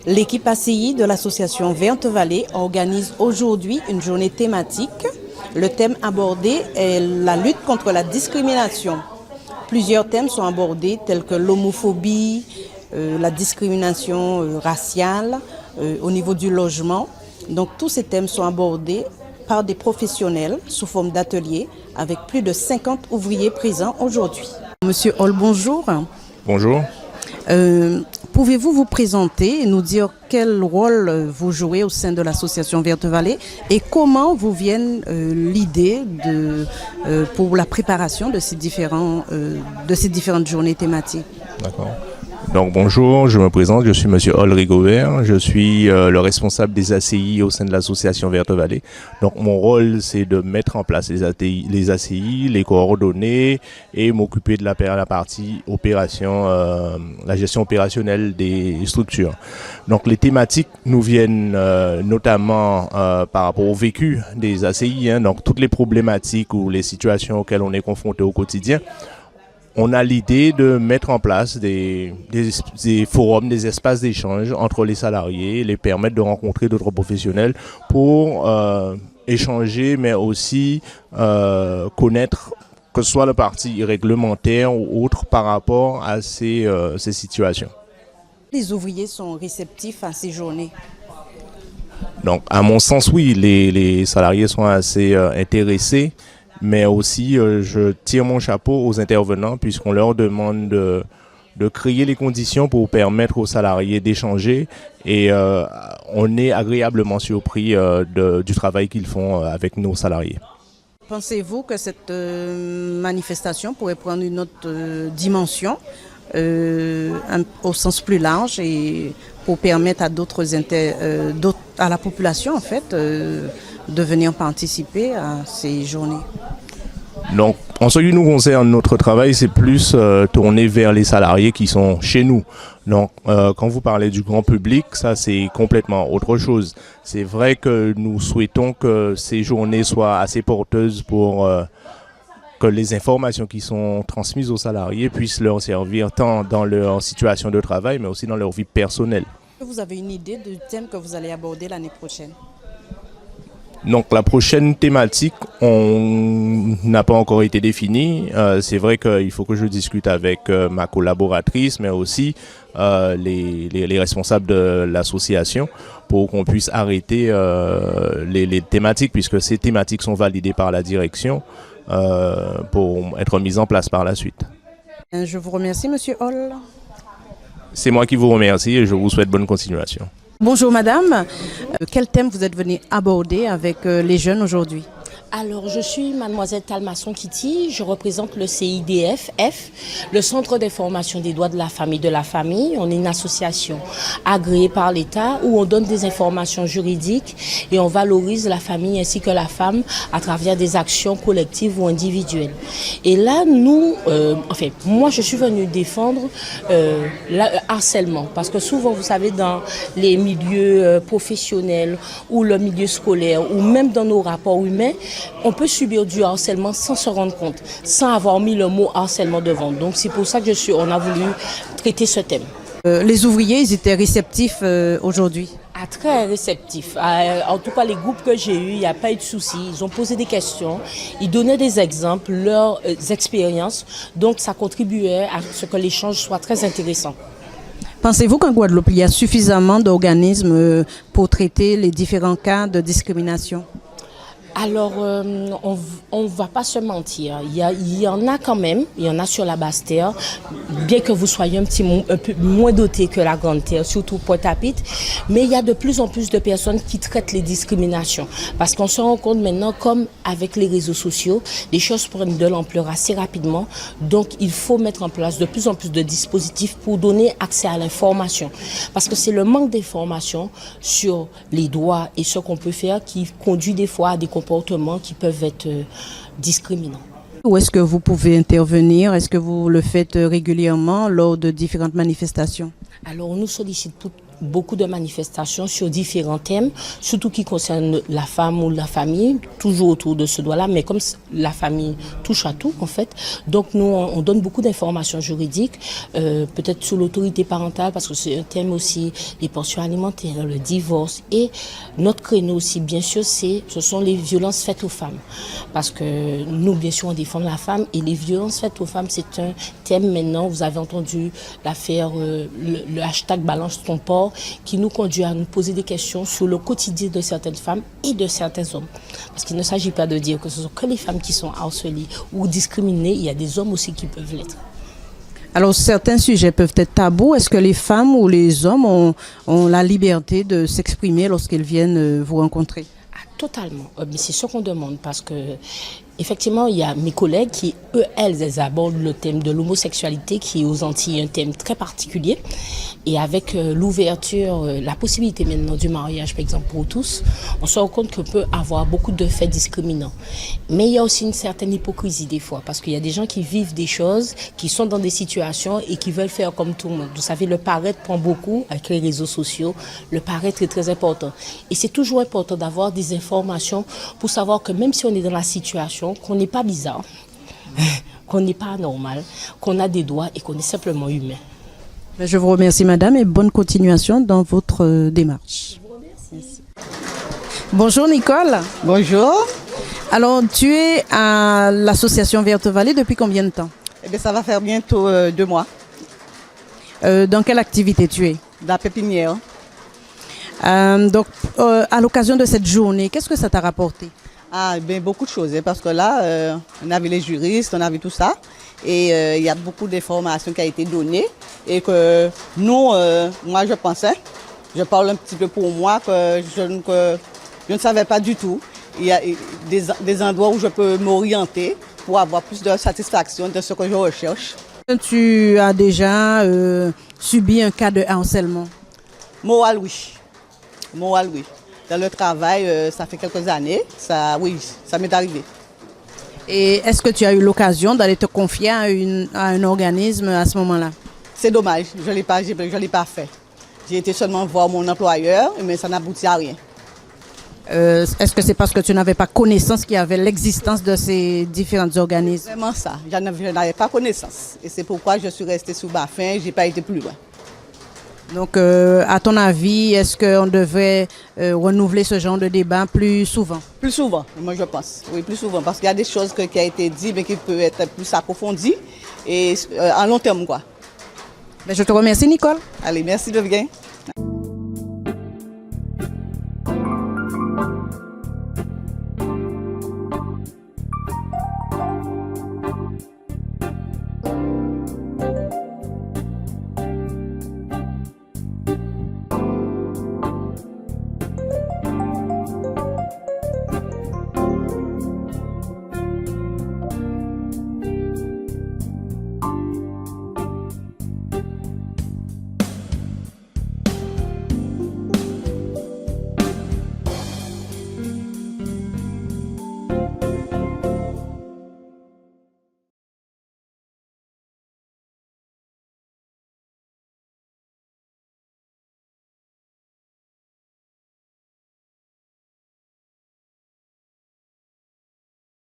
L'équipe ACI de l'association Verte Vallée organise aujourd'hui une journée thématique. Le thème abordé est la lutte contre la discrimination. Plusieurs thèmes sont abordés tels que l'homophobie, la discrimination raciale, au niveau du logement. Donc tous ces thèmes sont abordés par des professionnels sous forme d'ateliers avec plus de 50 ouvriers présents aujourd'hui. Monsieur Hall, bonjour. Bonjour. Pouvez-vous vous présenter et nous dire quel rôle vous jouez au sein de l'association Verte Vallée et comment vous vient l'idée pour la préparation de ces différentes journées thématiques? D'accord. Donc bonjour, je me présente, je suis Monsieur Hall Rigobert, je suis le responsable des ACI au sein de l'association Verte Vallée. Donc mon rôle c'est de mettre en place les ACI, les coordonner et m'occuper de la partie opération, la gestion opérationnelle des structures. Donc les thématiques nous viennent notamment par rapport au vécu des ACI, donc toutes les problématiques ou les situations auxquelles on est confronté au quotidien. On a l'idée de mettre en place des forums, des espaces d'échange entre les salariés, les permettre de rencontrer d'autres professionnels pour échanger, mais aussi connaître que ce soit la partie réglementaire ou autre par rapport à ces situations. Les ouvriers sont réceptifs à ces journées? Donc, à mon sens, oui, les salariés sont assez intéressés. Mais aussi, je tire mon chapeau aux intervenants puisqu'on leur demande de créer les conditions pour permettre aux salariés d'échanger et on est agréablement surpris du travail qu'ils font avec nos salariés. Pensez-vous que cette manifestation pourrait prendre une autre dimension au sens plus large et pour permettre à la population en fait de venir participer à ces journées? Donc, en ce qui nous concerne, notre travail, c'est plus tourné vers les salariés qui sont chez nous. Donc, quand vous parlez du grand public, ça, c'est complètement autre chose. C'est vrai que nous souhaitons que ces journées soient assez porteuses pour que les informations qui sont transmises aux salariés puissent leur servir tant dans leur situation de travail, mais aussi dans leur vie personnelle. Vous avez une idée du thème que vous allez aborder l'année prochaine? Donc la prochaine thématique, on n'a pas encore été définie. C'est vrai qu'il faut que je discute avec ma collaboratrice, mais aussi les responsables de l'association pour qu'on puisse arrêter les thématiques, puisque ces thématiques sont validées par la direction pour être mises en place par la suite. Je vous remercie, Monsieur Hall. C'est moi qui vous remercie et je vous souhaite bonne continuation. Bonjour madame, quel thème vous êtes venu aborder avec les jeunes aujourd'hui? Alors, je suis mademoiselle Talmasson Kitty, je représente le CIDF, le Centre d'information des droits de la famille. On est une association agréée par l'État où on donne des informations juridiques et on valorise la famille ainsi que la femme à travers des actions collectives ou individuelles. Et là, moi je suis venue défendre le harcèlement parce que souvent, vous savez, dans les milieux professionnels ou le milieu scolaire ou même dans nos rapports humains, on peut subir du harcèlement sans se rendre compte, sans avoir mis le mot harcèlement devant. Donc c'est pour ça que on a voulu traiter ce thème. Les ouvriers, ils étaient réceptifs aujourd'hui? Très réceptifs. En tout cas, les groupes que j'ai eus, il n'y a pas eu de soucis. Ils ont posé des questions, ils donnaient des exemples, leurs expériences. Donc ça contribuait à ce que l'échange soit très intéressant. Pensez-vous qu'en Guadeloupe, il y a suffisamment d'organismes pour traiter les différents cas de discrimination? Alors, on ne va pas se mentir. Il y en a quand même, il y en a sur la basse terre, bien que vous soyez un peu moins doté que la grande terre, surtout Pointe-à-Pitre, mais il y a de plus en plus de personnes qui traitent les discriminations. Parce qu'on se rend compte maintenant, comme avec les réseaux sociaux, les choses prennent de l'ampleur assez rapidement. Donc, il faut mettre en place de plus en plus de dispositifs pour donner accès à l'information. Parce que c'est le manque d'information sur les droits et ce qu'on peut faire qui conduit des fois à des comportements qui peuvent être discriminants. Où est-ce que vous pouvez intervenir? Est-ce que vous le faites régulièrement lors de différentes manifestations? Alors, on nous sollicite beaucoup de manifestations sur différents thèmes, surtout qui concernent la femme ou la famille, toujours autour de ce doigt-là, mais comme la famille touche à tout en fait, donc nous on donne beaucoup d'informations juridiques, peut-être sur l'autorité parentale parce que c'est un thème aussi, les pensions alimentaires, le divorce, et notre créneau aussi bien sûr ce sont les violences faites aux femmes, parce que nous bien sûr on défend la femme et les violences faites aux femmes c'est un thème maintenant, vous avez entendu l'affaire, le hashtag balance ton port qui nous conduit à nous poser des questions sur le quotidien de certaines femmes et de certains hommes. Parce qu'il ne s'agit pas de dire que ce sont que les femmes qui sont harcelées ou discriminées, il y a des hommes aussi qui peuvent l'être. Alors certains sujets peuvent être tabous. Est-ce que les femmes ou les hommes ont la liberté de s'exprimer lorsqu'ils viennent vous rencontrer? Totalement. Mais c'est ce qu'on demande parce que effectivement, il y a mes collègues qui, elles abordent le thème de l'homosexualité qui est aux Antilles un thème très particulier. Et avec l'ouverture, la possibilité maintenant du mariage, par exemple, pour tous, on se rend compte qu'on peut avoir beaucoup de faits discriminants. Mais il y a aussi une certaine hypocrisie des fois parce qu'il y a des gens qui vivent des choses, qui sont dans des situations et qui veulent faire comme tout le monde. Vous savez, le paraître prend beaucoup avec les réseaux sociaux. Le paraître est très important. Et c'est toujours important d'avoir des informations pour savoir que même si on est dans la situation, qu'on n'est pas bizarre, qu'on n'est pas anormal, qu'on a des droits et qu'on est simplement humain. Je vous remercie madame et bonne continuation dans votre démarche. Je vous remercie. Bonjour Nicole. Bonjour. Alors tu es à l'association Verte Vallée depuis combien de temps? Eh bien, ça va faire bientôt 2 mois. Dans quelle activité tu es? Dans la pépinière. Donc à l'occasion de cette journée, qu'est-ce que ça t'a rapporté? Ah, bien, beaucoup de choses, parce que là, on avait les juristes, on avait tout ça, et il y a beaucoup d'informations qui ont été données, et que nous, moi je pensais, je parle un petit peu pour moi, que je ne savais pas du tout. Il y a des endroits où je peux m'orienter pour avoir plus de satisfaction de ce que je recherche. Tu as déjà subi un cas de harcèlement? Moral, oui. Moral, oui. Dans le travail, ça fait quelques années, ça m'est arrivé. Et est-ce que tu as eu l'occasion d'aller te confier à un organisme à ce moment-là? C'est dommage, je ne l'ai pas fait. J'ai été seulement voir mon employeur, mais ça n'aboutit à rien. Est-ce que c'est parce que tu n'avais pas connaissance qu'il y avait l'existence de ces différents organismes? Vraiment ça, je n'avais pas connaissance. Et c'est pourquoi je suis restée sous ma fin, je n'ai pas été plus loin. Donc, à ton avis, est-ce qu'on devrait renouveler ce genre de débat plus souvent? Plus souvent, moi je pense. Oui, plus souvent. Parce qu'il y a des choses qui ont été dites, mais qui peuvent être plus approfondies et en long terme, quoi. Je te remercie, Nicole. Allez, merci de bien.